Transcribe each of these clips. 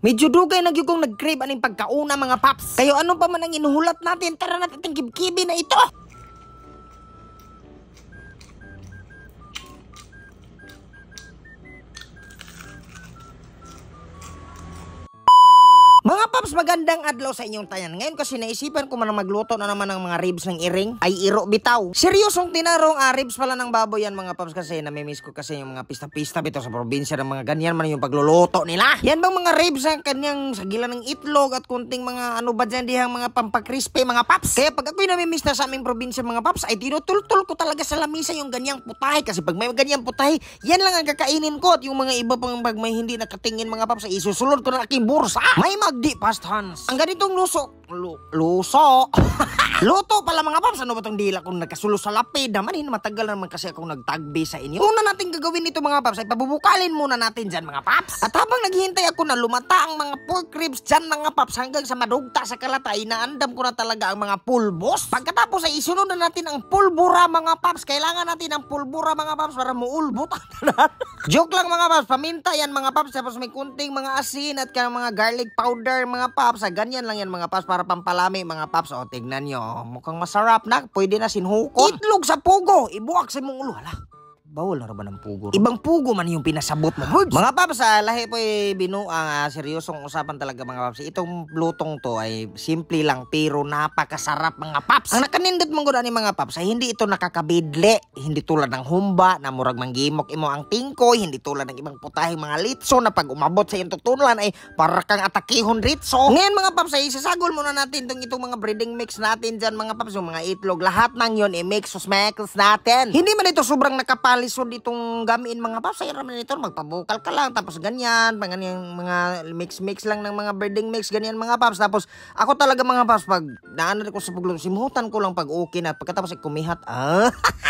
Medyo dugay na gyud kong nag-crave aning pagkauna mga paps. Kayo ano pa man ang inuhulat natin, tara natin kibkibi na ito. Mga paps, magandang adlaw sa inyong tayan. Ngayon kasi naisipan ko man na magluto na naman ng mga ribs ng iring. Ay iro bitaw. Seryosong tinarong ribs pala ng baboy yan mga paps kasi namimiss ko kasi yung mga pista-pista bitaw sa probinsya ng mga ganyan man yung pagluluto nila. Yan bang mga ribs ang kanyang sagilan ng itlog at kunting mga ano ba dyan dihang mga pampakrispy mga paps. Kaya pag ako'y namimiss na sa aming probinsya mga paps ay tinutultul ko talaga sa lamisa yung ganyang putahe. Kasi pag may ganyang putahe, yan lang ang kakainin ko. At yung mga iba pang pag may hindi nakatingin mga paps ay isusulod ko na aking bursa. May di past hands. Ang ganitong luso. Luso. Luto pala mga paps. Ano ba itong dila kung nagkasulo sa lapid? Naman matagal naman kasi akong nagtagbi sa inyo. Una natin gagawin nito mga paps ay pabubukalin muna natin dyan mga paps. At habang naghihintay ako na lumata ang mga pork ribs dyan mga paps hanggang sa madugta sa kalatay, naandam ko na talaga ang mga pulbos. Pagkatapos ay isunod na natin ang pulbura mga paps. Kailangan natin ang pulbura mga paps para muulbot. Joke lang mga paps. Paminta yan mga paps. Tapos may kunting mga asin at mga garlic powder mga paps. Ganyan lang yan mga paps para pampalami mga paps. O tignan nyo. Mukhang masarap na. Pwede na sinhukon. Itlog sa pugo. Ibuwak sa mong ulo. Hala. Bawal na ba ng pugo? Ibang pugo man yung pinasabot mo, birds. Mga paps, lahi po binuang seryosong usapan talaga mga paps. Itong lutong to ay simple lang pero napakasarap mga paps. Ang nakanindot mong guna ni mga paps ay hindi ito nakakabidle. Hindi tulad ng humba na murag manggimok imo ang tingkoy. Hindi tulad ng ibang putahing mga litso na pag umabot sa iyong tutulan ay para kang atakihon ritso. Ngayon mga paps ay isasagol muna natin itong mga breeding mix natin dyan mga paps. Yung mga itlog, lahat ng yun i-mix susmekels natin. Hindi man ito sobrang nakapali lisod itong gamiin mga paps. Ay raman ito, magpabukal ka lang. Tapos ganyan, mga mix-mix lang ng mga breading mix, ganyan mga paps. Tapos ako talaga mga paps, pag naanan ko sa pagluto, simutan ko lang pag okay na. Pagkatapos ay kumihat,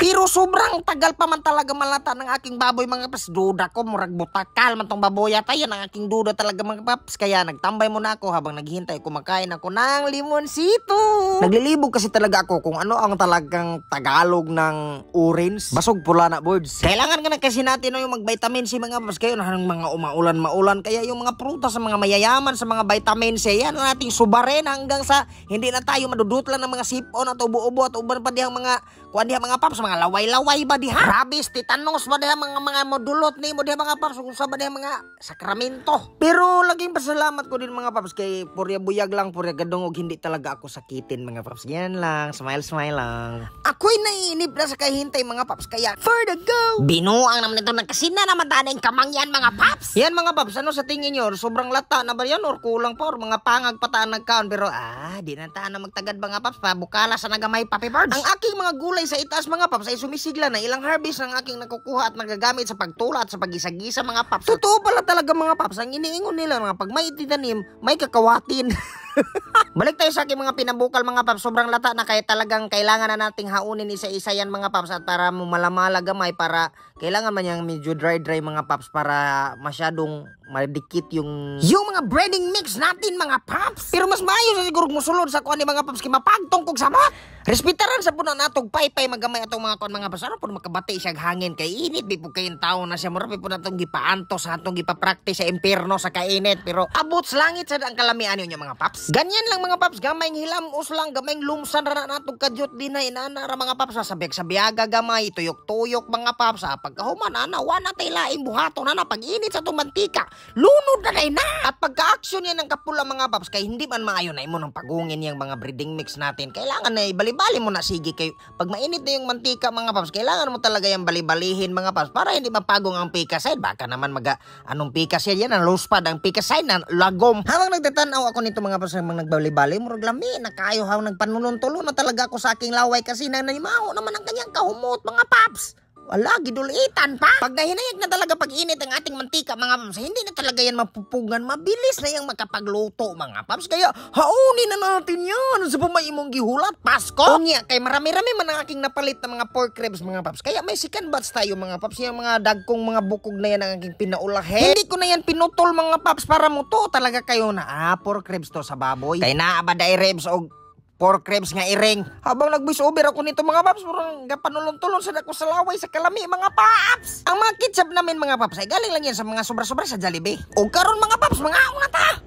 Pero sobrang tagal pa man talaga malata ng aking baboy mga paps. Duda ko, murag butakal man tong baboy yata. Yan ang aking duda talaga mga paps. Kaya nagtambay muna ako habang naghihintay, kumakain ako ng limonsito. Naglilibog kasi talaga ako kung ano ang talagang Tagalog ng orange. Basog pula na board. Kailangan ka na kasi natin yung mag-vitamin C mga paps. Kayo na mga umaulan-maulan. Kaya yung mga prutas sa mga mayayaman sa mga vitamin C, yan ang ating subarin hanggang sa hindi na tayo madudutlan ng mga sipon at ubo-ubo at uban pa dihang mga kuan dihang mga paps, mga laway-laway ba diha? Rabies, tetanos ba dihang mga modulot ni mo dihang mga paps, kung sa ba dihang mga sakramento. Pero laging pasalamat ko din mga paps kay purya buyag lang, purya gadong og hindi talaga ako sakitin mga paps. Yan lang, smile lang. Ako'y naiinip na sa kahintay mga paps, kaya for the go! Binuang naman ito nagkasina naman tanay kamangyan mga paps. Yan mga paps, ano sa tingin nyo? Sobrang lata na ba yan or kulang pa or mga pangag pataan nagkaon? Pero di na taan na magtagad mga paps, pabukala sa nagamay papi birds. Ang aking mga gulay sa itaas mga paps ay sumisigla na ilang harvest ng aking nakukuha at nagagamit sa pagtula at sa pag-isagisa mga paps. Totoo pala talaga mga paps, ang iniingon nila mga pag may itinanim, may kakawatin. Balik tayo sa aking mga pinabukal mga paps. Sobrang lata na kaya talagang kailangan na nating haunin isa-isa yan mga paps. At para mo malamala gamay, para kailangan man yung medyo dry mga paps para masyadong madikit yung mga breading mix natin mga paps. Pero mas maayo sa siguro musulod sa kuan ni mga paps kay mapagtong kog samot. Respetaran sa puno natog paypay magamay atong mga kuan mga paps. Ano pud makabati siya hangin kay init bi pud kay tawo na siya mura pud natong gipaantos sa atong gipa-practice sa impierno sa kainit. Pero abot sa langit sad ang kalamian niyo mga paps. Ganyan lang mga paps, gamay hilamos lang, gamay lumsan ra natong kadyot din na inana ra mga paps. Sa biyaga gamay tuyok-tuyok mga paps. Pagkahuman ana wala tay laing buhaton na pag init sa itong mantika. Lunod na na. At pagka-action yan ng kapula mga paps, kay hindi man maayo na imo ng pagungin yung mga breeding mix natin. Kailangan na ibali-bali mo na sige kay pag mainit na yung mantika mga paps, kailangan mo talaga yung bali-balihin mga paps para hindi mapagong ang pika-side. Baka naman anong pika-side yan, ang loose-pad ang pika-side na lagom. Habang nagtatanaw ako nito mga paps, mga nagbali-bali, murag lami, nakayo habang nagpanulon-tulo na talaga ako sa aking laway kasi nanimaho naman ang kanyang kahumot mga paps. Wala, gidulitan pa. Pag nahinayag na talaga pag-init ang ating mantika mga paps, hindi na talaga yan mapupugan. Mabilis na yung makapagluto mga paps. Kaya haunin na natin yan sa pamaimong gihulat. Pasko! Unya, kay marami-rami man ang aking napalit na mga pork ribs mga paps. Kaya may second batch tayo mga paps. Yung mga dagkong mga bukog na yan ang aking pinaulahin. Hindi ko na yan pinutol mga paps para mo to talaga kayo na pork ribs to sa baboy. Kay naabaday ribs o pork ribs nga iring. Habang nag-voice over ako nito mga paps, murang gapanulon-tulon sa dako sa laway sa kalami mga paps. Ang mga ketchup namin mga paps ay galing lang yan sa mga sobra-sobra sa Jollibee. O karon mga paps, mga una ta.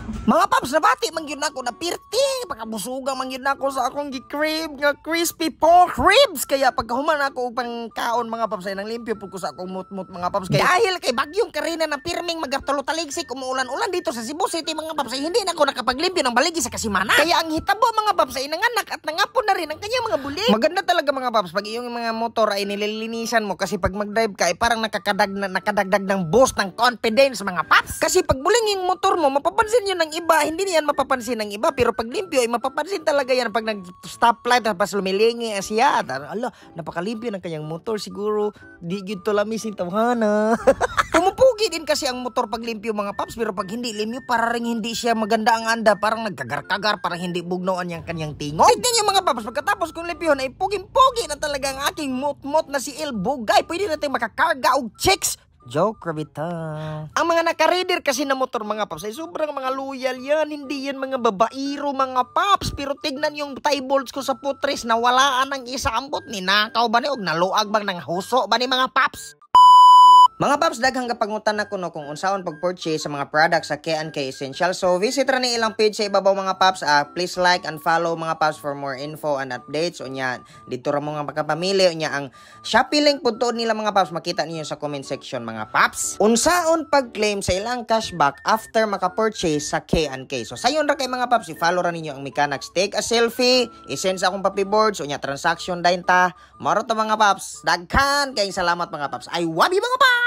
Mga paps, nabati man yun ako na pirti. Pagkabusugang man yun ako sa akong gikrib nga crispy pork ribs. Kaya pagkahuman ako pang kaon mga paps ay nang limpyo po ko sa akong mut-mut mga paps. Kaya dahil kay bagyong karina na pirming magatalo-taligsik umuulan-ulan dito sa Cebu City mga paps ay hindi na ako nakapaglimpyo ng baligi sa Kasimana. Kaya ang hitabo mga paps ay nanganak at nangapon na rin ang kanyang mga bulig. Maganda talaga mga paps pag iyong mga motor ay nililinisan mo kasi pag mag-drive ka ay parang nakadagdag ng boost ng confidence mga paps. Kasi pag buling yung motor mo mapapansin yun ng iba, hindi niyan mapapansin ng iba, pero pag limpyo ay mapapansin talaga yan pag nag-stoplight tapos lumilingi siya. Ala, napakalimpyo ng kanyang motor siguro. Di yun to lamisin tawhana. Pumupugi din kasi ang motor pag limpyo mga paps, pero pag hindi limpyo para rin hindi siya maganda ang anda, parang nagkagar-kagar, parang hindi bugnoan yung kanyang tingog. Tignan yung mga paps, pagkatapos kong limpyohan ay puging-pugi na talaga ang aking mot-mot na si El Bugay. Pwede natin makakarga og chicks. Joke, Rabita. Ang mga naka-reader kasi na motor mga paps ay sobrang mga loyal yan. Hindi yan mga babairo mga paps. Pero tignan yung tie bolts ko sa putres na walaan ng isa ambot. Ninakaw ba ni og naluag bang ng huso ba ni mga paps? Mga paps, daghang kapangutan ako no kung unsaon pag-purchase sa mga products sa K&K Essential. So, visit ra ni ilang page sa ibabaw mga paps. Please like and follow mga paps for more info and updates. Unya, dito ra mo nga makapamili. Unya, ang Shopee link po doon nila mga paps. Makita niyo sa comment section mga paps. Unsaon pag-claim sa ilang cashback after maka-purchase sa K&K. So, sayon ra kay mga paps. I-follow ra ninyo ang mechanics. Take a selfie. I-send sa akong papiboards. Unya, transaction dahin ta. Maro to mga paps. Daghan kayong salamat mga paps. Ay, wabi mga paps!